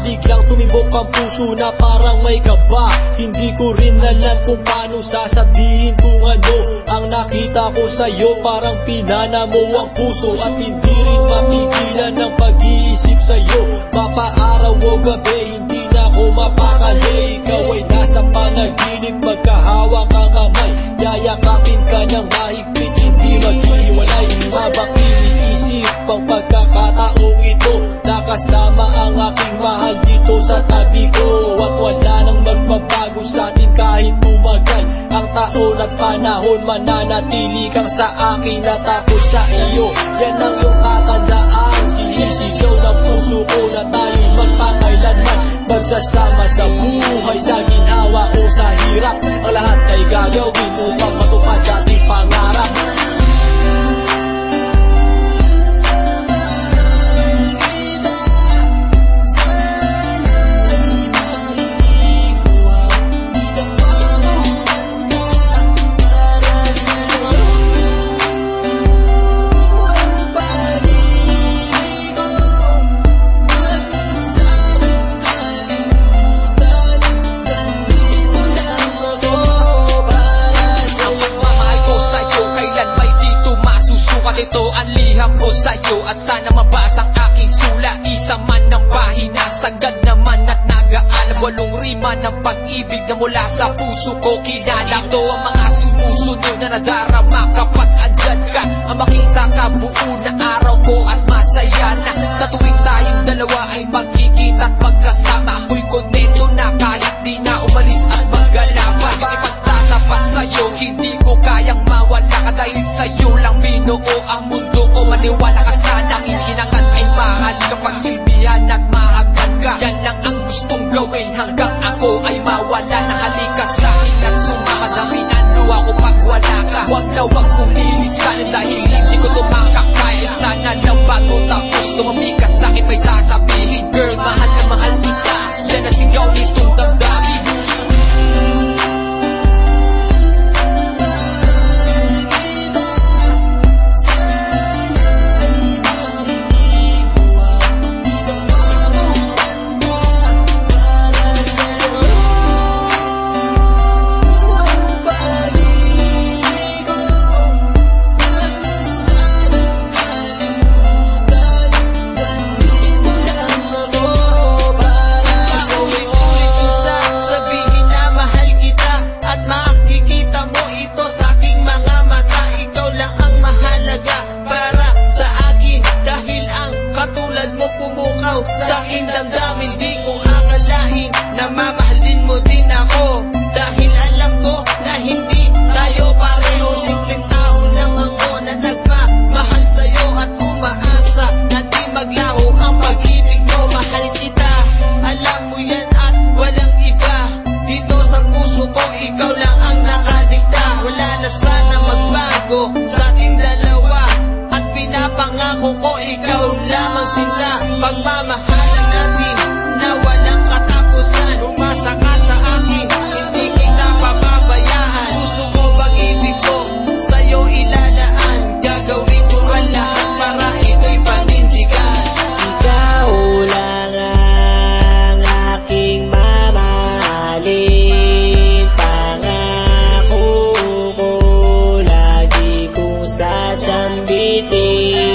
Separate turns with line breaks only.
Biglang tumibok ang puso na parang may kaba. Hindi ko rin alam kung paano sasabihin kung ano ang nakita ko sa'yo. Parang pinana mo ang puso at hindi rin mapigilan ng pag-iisip sa'yo. Mapaaraw o gabi, hindi na ako mapakali. Ikaw ay nasa panaginip, magkahawak ang kamay. Yayakapin ka ng mahigpit, hindi maghiwalay. Habang iniisip ang pagkakataong ito, nakasama ang aking mahal dito sa tabi ko. At wala nang magbabago sa atin kahit tumagal ang taon at panahon. Mananatili kang sa akin at ako sa iyo. Yan ang iyong tatandaan. Sinisigaw ng puso ko na tayo'y magpakailanman magsasama sa buhay, sa ginawa o sa hirap. Ang lahat ay gagawin upang matupad ating pangarap. Ito ang liham ko sa'yo at sana mabasa ang aking sula. Isa man ng pahina, sagad naman at nag-aalab. 8 rima ng pag-ibig na mula sa puso ko kinala. Ito ang mga sumusunod na nadarama kapag andyan ka. Ang makita ka buo na araw ko at masaya na. Sa tuwing tayong dalawa ay magkikita at magkasama, ako'y kontento na kahit di na umalis at maggalapay. Yung ipagtatapat sa'yo, hindi ko kayang mawala ka dahil sa'yo lang binuo ang mundo ko. Maniwala ka sana, hinangat ay mahal kapag silbihan at mahagkan ka. Yan lang ang gustong gawin hanggang ako ay mawala na. Halika sa'kin at sumama na minano ako pag wala ka. Huwag na huwag mong lilisanin dahil hindi ko tumakakaya. Sana lang bago tapos tumami ka sa'kin may sasabihin. Girl, mahal na mahal kita, yan ang sigaw nitong damdamin. Sa aking damdamin, di ko akalain na mamahalin mo din ako. Dahil alam ko na hindi tayo pareho. Simpleng tao lang ako na nagmamahal sa'yo at umaasa na di maglaho ang pag-ibig ko. Mahal kita, alam mo yan at walang iba. Dito sa puso ko, ikaw lang ang nakadikta. Wala na sana magbago sa ating dalawa at pinapangako ko ikaw lamang sinta. Pagmamahalan natin na walang katapusan. Umasa ka sa akin, hindi kita pababayaan. Puso ko, pag-ibig ko, sa'yo ilalaan. Gagawin ko ang lahat para ito'y panindigan.
Ikaw lang ang aking mamahalin. Pangako ko, lagi kong sasambitin.